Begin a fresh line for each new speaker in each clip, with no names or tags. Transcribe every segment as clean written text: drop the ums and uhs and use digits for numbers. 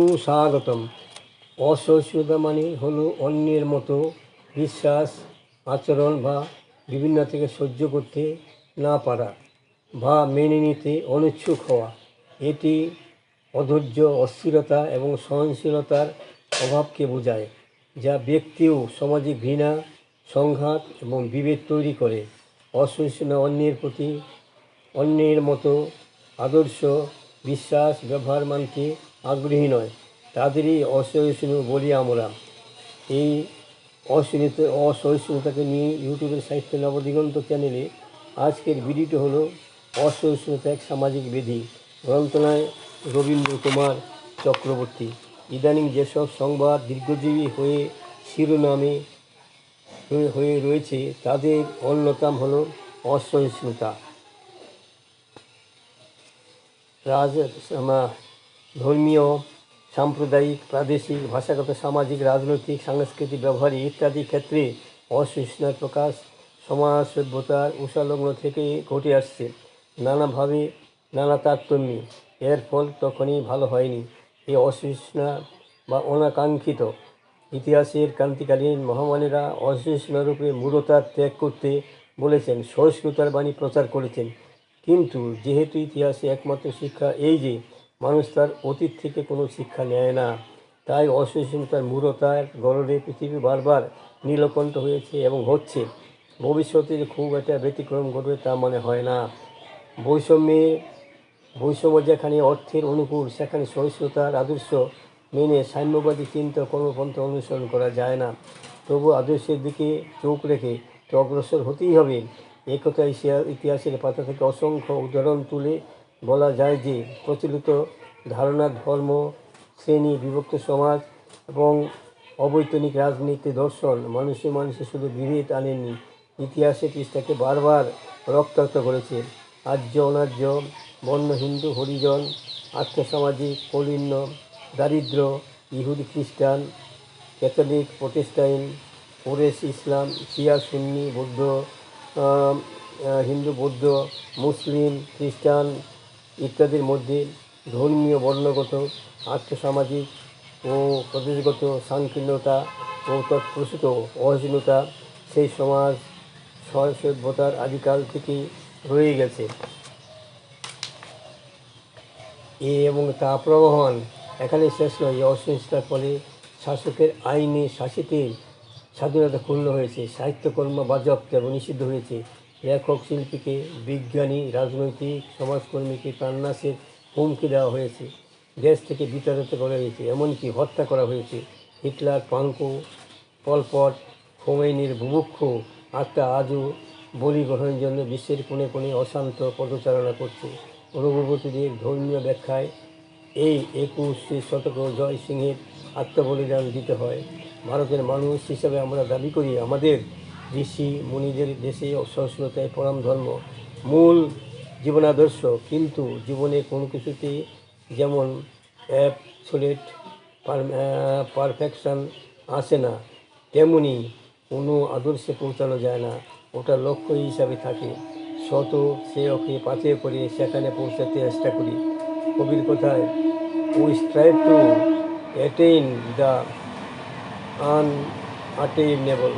সুস্বাগতম। অসহিষ্ণুতা মানে হলো অন্যের মতো বিশ্বাস, আচরণ বা বিভিন্ন থেকে সহ্য করতে না পারা বা মেনে নিতে অনিচ্ছুক হওয়া। এটি অধৈর্য, অস্থিরতা এবং সহনশীলতার অভাবকে বোঝায়, যা ব্যক্তি ও সমাজে ঘৃণা, সংঘাত এবং বিভেদ তৈরি করে। অসহিষ্ণুতা অন্যের মতো আদর্শ, বিশ্বাস, ব্যবহার মানতে আগ্রহী নয়, তাদেরই অসহিষ্ণু বলি আমরা। এই অসহিষ্ণুতাকে নিয়ে ইউটিউবের সাহিত্য নবদিগন্ত চ্যানেলে আজকের ভিডিওটি হলো অসহিষ্ণুতা এক সামাজিক ব্যাধি। গ্রন্থনায় রবীন্দ্র কুমার চক্রবর্তী। ইদানিং যেসব সংবাদ দীর্ঘজীবী হয়ে শিরোনামে হয়ে রয়েছে তাদের অন্যতম হলো অসহিষ্ণুতা। ধর্মীয়, সাম্প্রদায়িক, প্রাদেশিক, ভাষাগত, সামাজিক, রাজনৈতিক, সাংস্কৃতিক, ব্যবহারিক ইত্যাদি ক্ষেত্রে অসহিষ্ণুতার প্রকাশ সমাজ সভ্যতার উষালগ্ন থেকে ঘটে আসছে, নানাভাবে, নানা তারতম্যে। এর ফল তখনই ভালো হয়নি। এই অসহিষ্ণুতা বা অনাকাঙ্ক্ষিত ইতিহাসের ক্রান্তিকালীন মহামানেরা অসহিষ্ণুরূপে মূঢ়তার ত্যাগ করতে বলেছেন, সহিষ্ণুতার বাণী প্রচার করেছেন। কিন্তু যেহেতু ইতিহাসে একমাত্র শিক্ষা এই যে মানুষ তার অতীত থেকে কোনো শিক্ষা নেয় না, তাই অসহিষ্ণুতার মূঢ়তার গররে পৃথিবী বারবার নীলকণ্ঠ হয়েছে এবং হচ্ছে। ভবিষ্যতে যে খুব একটা ব্যতিক্রম ঘটবে তা মনে হয় না। বৈষম্য যেখানে অর্থের অনুকূল, সেখানে সহিষ্ণুতার আদর্শ মেনে সাম্যবাদী চিন্তা কর্মপন্থা অনুসরণ করা যায় না। তবু আদর্শের দিকে চোখ রেখে তো অগ্রসর হতেই হবে। একথা ইতিহাসের পাতা থেকে অসংখ্য উদাহরণ তুলে বলা যায় যে প্রচলিত ধারণা ধর্ম, শ্রেণী বিভক্ত সমাজ এবং অবৈতনিক রাজনীতি দর্শন মানুষে শুধু বিভেদ আনেনি, ইতিহাসের পৃষ্ঠাকে বারবার রক্তাক্ত করেছে। আর্য অনার্য, বর্ণ হিন্দু হরিজন, আর্থসামাজিক কৌলীন্য, দারিদ্র, ইহুদি খ্রিস্টান, ক্যাথলিক প্রোটেস্টাইন, কুরেশ ইসলাম, শিয়া সুন্নি, হিন্দু বৌদ্ধ, মুসলিম খ্রিস্টান ইত্যাদির মধ্যে ধর্মীয়, বর্ণগত, আর্থসামাজিক ও প্রদেশগত সংকীর্ণতা ও তৎপ্রসূত অসহিষ্ণুতা সেই সমাজ সভ্যতার আদিকাল থেকেই রয়ে গেছে। এবং তা প্রবহমান এখানে শেষ নয়। এই অসহিষ্ণুতার ফলে শাসকের আইনে শাসিতের স্বাধীনতা ক্ষুণ্ণ হয়েছে, সাহিত্যকর্ম বাজেয়াপ্ত এবং নিষিদ্ধ হয়েছে, লেখক শিল্পীকে, বিজ্ঞানী, রাজনৈতিক সমাজকর্মীকে প্রাণনাশের হুমকি দেওয়া হয়েছে, দেশ থেকে বিতাড়িত করা হয়েছে, এমনকি হত্যা করা হয়েছে। হিটলার, ফ্রাঙ্কো, পলপট, খোমেনির বুভুক্ষু আত্মা আজও বলি গ্রহণের জন্য বিশ্বের কোণে কোণে অশান্ত পদচারণা করছে। রঘুপতিদের ধর্মীয় ব্যাখ্যায় এই 21 শতকে জয় সিংহের আত্মবলিদান দিতে হয়। ভারতের মানুষ হিসাবে আমরা দাবি করি আমাদের ঋষি মুনিদের দেশে সহিষ্ণুতাই পরম ধর্ম, মূল জীবনাদর্শ। কিন্তু জীবনে কোনো কিছুতে যেমন অ্যাবসোলিউট পারফেকশন আসে না, তেমনি কোনো আদর্শে পৌঁছানো যায় না। ওটা লক্ষ্য হিসাবে থাকে, শত সে ওকে পাথেয় করে সেখানে পৌঁছাতে চেষ্টা করি। কবির কথায়, we strive to attain the unattainable.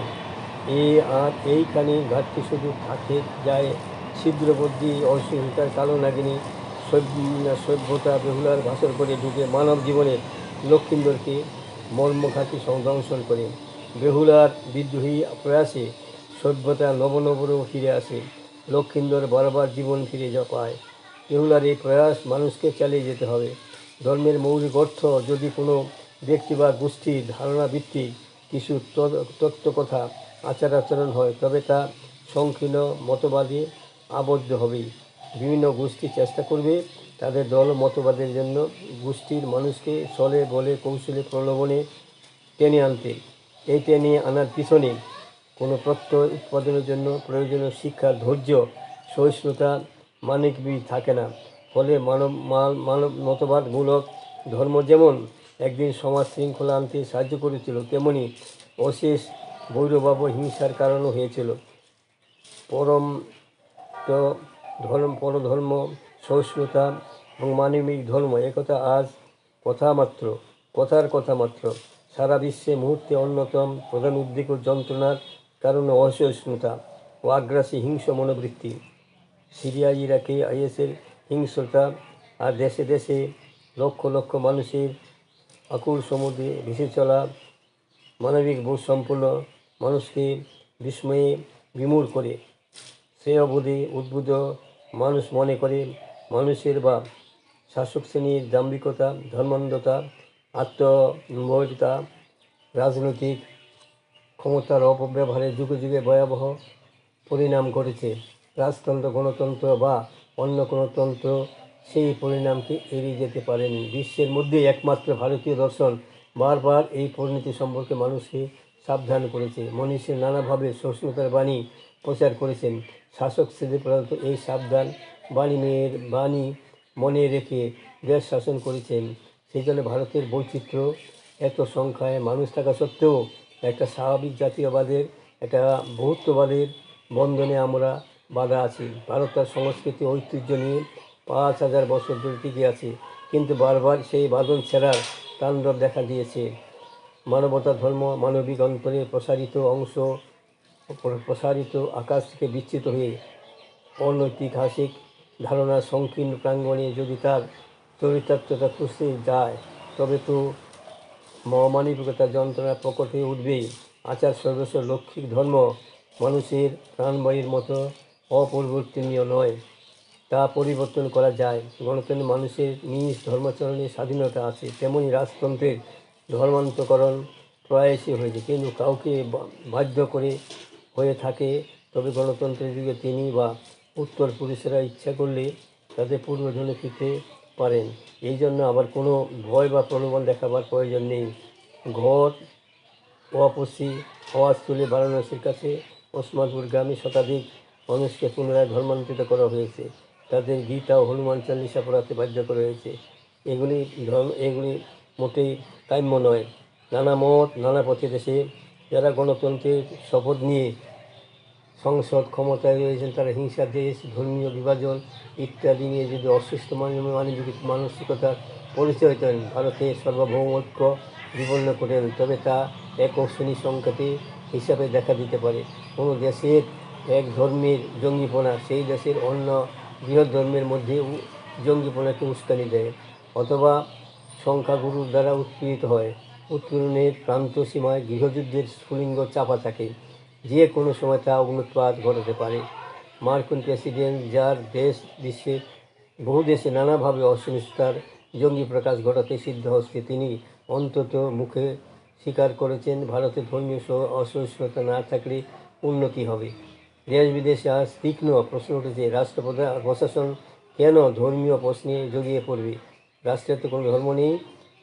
এইখানে ঘাটতি শুধু থাকে যায় ছিদ্রবদ্ধি অসহিষ্ণুতার কালো নাগিনী সভ্যতা বেহুলার ভাষণ করে ঢুকে মানব জীবনের লক্ষিন্দরকে মর্মঘাতী দংশন করে। বেহুলার বিদ্রোহী প্রয়াসে সভ্যতা নবনবরও ফিরে আসে, লক্ষিন্দর বারবার জীবন ফিরে পায়। বেহুলার এই প্রয়াস মানুষকে চালিয়ে যেতে হবে। ধর্মের মৌলিক অর্থ যদি কোনো ব্যক্তি বা গোষ্ঠীর ধারণাভিত্তিক কিছু তত্ত্বকথা, আচার-আচরণ হয়, তবে তা সংকীর্ণ মতবাদে আবদ্ধ হবেই। বিভিন্ন গোষ্ঠী চেষ্টা করবে তাদের দল মতবাদের জন্য গোষ্ঠীর মানুষকে ছলে বলে কৌশলে প্রলোভনে টেনে আনতে। এই টেনে আনার পিছনে কোনো প্রত্যয় উৎপাদনের জন্য প্রয়োজনীয় শিক্ষা, ধৈর্য, সহিষ্ণুতা মানবিক থাকে না। ফলে মানব মতবাদমূলক ধর্ম যেমন একদিন সমাজ শৃঙ্খলা আনতে সাহায্য করেছিল, তেমনি অশেষ বৈরভাব হিংসার কারণও হয়েছিল। পরধর্ম, সহিষ্ণুতা এবং মানবিক ধর্ম একথা আজ কথা মাত্র, কথার কথা মাত্র। সারা বিশ্বে মুহূর্তে অন্যতম প্রধান উদ্বেগ ও যন্ত্রণার কারণ অসহিষ্ণুতা ও আগ্রাসী হিংস্র মনোবৃত্তি। সিরিয়া ইরাকে আইএসের হিংস্রতা, আর দেশে দেশে লক্ষ লক্ষ মানুষের আকুল সমুদ্রে ভেসে চলা মানবিক বোধ সম্পন্ন মানুষকে বিস্ময়ে বিমূঢ় করে। সে অবধি উদ্বুদ্ধ মানুষ মনে করে মানুষের বা শাসক শ্রেণীর দাম্ভিকতা, ধর্মান্ধতা, আত্মনির্ভরতা, রাজনৈতিক ক্ষমতার অপব্যবহারের যুগে যুগে ভয়াবহ পরিণাম ঘটেছে। রাজতন্ত্র, গণতন্ত্র বা অন্য কোনো তন্ত্র সেই পরিণামকে এড়িয়ে যেতে পারেনি। বিশ্বের মধ্যে একমাত্র ভারতীয় দর্শন বারবার এই পরিণতি সম্পর্কে মানুষকে সাবধান করেছে। মনীষী নানাভাবে সহিষ্ণুতার বাণী প্রচার করেছেন। শাসক শ্রেণী প্রধানত এই সাবধান বাণী মনে রেখে দেশ শাসন করেছেন। সেই জন্য ভারতের বৈচিত্র্য, এত সংখ্যায় মানুষ থাকা সত্ত্বেও একটা স্বাভাবিক জাতীয়বাদের, একটা বহুত্ববাদের বন্ধনে আমরা বাঁধা আছি। ভারত তার সংস্কৃতি ঐতিহ্য নিয়ে 5,000 বছর ধরে টিকে আছে, কিন্তু বারবার সেই বাঁধন ছেঁড়ার তাণ্ডব দেখা দিয়েছে। মানবতা, ধর্ম, মানবিক অন্তরে প্রসারিত আকাশ থেকে বিচ্যুত হয়ে অনৈতিহাসিক ধারণার সংকীর্ণ প্রাঙ্গণে যদি তার চরিতার্থতা খুঁজতে যায়, তবে তো মহামানবিকতার যন্ত্রণা প্রকট হয়ে উঠবে। আচার সর্বস্ব লৌকিক ধর্ম মানুষের প্রাণবায়ুর মতো অপরিবর্তনীয় নয়, তা পরিবর্তন করা যায়। গণতন্ত্রে মানুষের নিজ ধর্মাচরণের স্বাধীনতা আছে, তেমনি রাজতন্ত্রের ধর্মান্তকরণ প্রায়শই হয়েছে, কিন্তু কাউকে বাধ্য করে হয়ে থাকে। তবে গণতন্ত্রের যুগে তিনি বা উত্তরপুরুষেরা ইচ্ছা করলে তাদের পূর্বধনে ফিরতে পারেন। এই জন্য আবার কোনো ভয় বা প্রলোভন দেখাবার প্রয়োজন নেই। ঘর ওয়াপসি আওয়াজ তুলে বারাণসীর কাছে ওসমানপুর গ্রামে শতাধিক মানুষকে পুনরায় ধর্মান্তরিত করা হয়েছে। তাদের গীতা ও হনুমান চালিসা পড়াতে বাধ্য করা হয়েছে। এগুলি মোটেই কাম্য নয়। নানা মত, নানা পথে দেশে যারা গণতন্ত্রের শপথ নিয়ে সংসদ ক্ষমতায় রয়েছেন, তারা হিংসা, দেশ, ধর্মীয় বিভাজন ইত্যাদি নিয়ে যদি অসুস্থ মানসিকতার পরিচয় দেন, ভারতের সার্বভৌমত্ব বিপন্ন করেন, তবে তা একক শ্রেণী সংখ্যাতে হিসাবে দেখা দিতে পারে। কোনো দেশের এক ধর্মের জঙ্গিপনা সেই দেশের অন্য বৃহৎ ধর্মের মধ্যে জঙ্গিপনাকে উস্কানি দেয়, অথবা সংখ্যাগুরুর দ্বারা উৎপীড়িত হয়। উৎপীড়নের প্রান্ত সীমায় গৃহযুদ্ধের স্ফুলিঙ্গ চাপা থাকে, যে কোনো সময় তা অগ্নুৎপাত ঘটাতে পারে। মার্কিন প্রেসিডেন্ট, যার বিশ্বের বহু দেশে নানাভাবে অসহিষ্ণুতার জঙ্গি প্রকাশ ঘটাতে সিদ্ধহস্তে, তিনি অন্তত মুখে স্বীকার করেছেন ভারতে ধর্মীয় অসহিষ্ণুতা না থাকলে উন্নতি হবে। দেশ বিদেশে আজ তীক্ষ্ণ প্রশ্ন উঠেছে, প্রশাসন কেন ধর্মীয় প্রশ্নে জড়িয়ে পড়বে? রাষ্ট্রের তো কোনো ধর্ম নেই,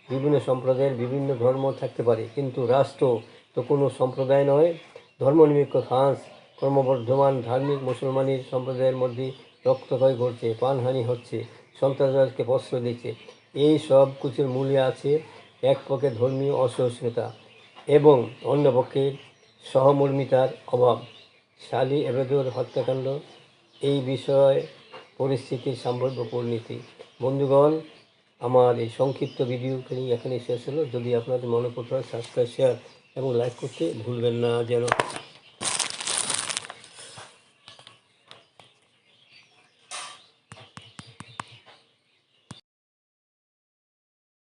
বিভিন্ন সম্প্রদায়ের বিভিন্ন ধর্ম থাকতে পারে, কিন্তু রাষ্ট্র তো কোনো সম্প্রদায় নয়। ধর্মনিরপেক্ষ ফ্রান্স ক্রমবর্ধমান ধার্মিক মুসলমানের সম্প্রদায়ের মধ্যে রক্তক্ষয় ঘটছে, প্রাণহানি হচ্ছে, সন্ত্রাসবাদকে প্রশ্রয় দিচ্ছে। এই সব কিছুর মূলে আছে এক পক্ষে ধর্মীয় অসহিষ্ণুতা এবং অন্য পক্ষের সহমর্মিতার অভাব। শালি এবেদোর হত্যাকাণ্ড এই বিষয় পরিস্থিতির সম্ভাব্য পরিণতি। বন্ধুগণ, আমার এই সংক্ষিপ্ত ভিডিওখানি এখানেই শেষ হলো। যদি আপনাদের মনে পড়তে হয়, সাবস্ক্রাইব, শেয়ার এবং লাইক করতে ভুলবেন না যেন।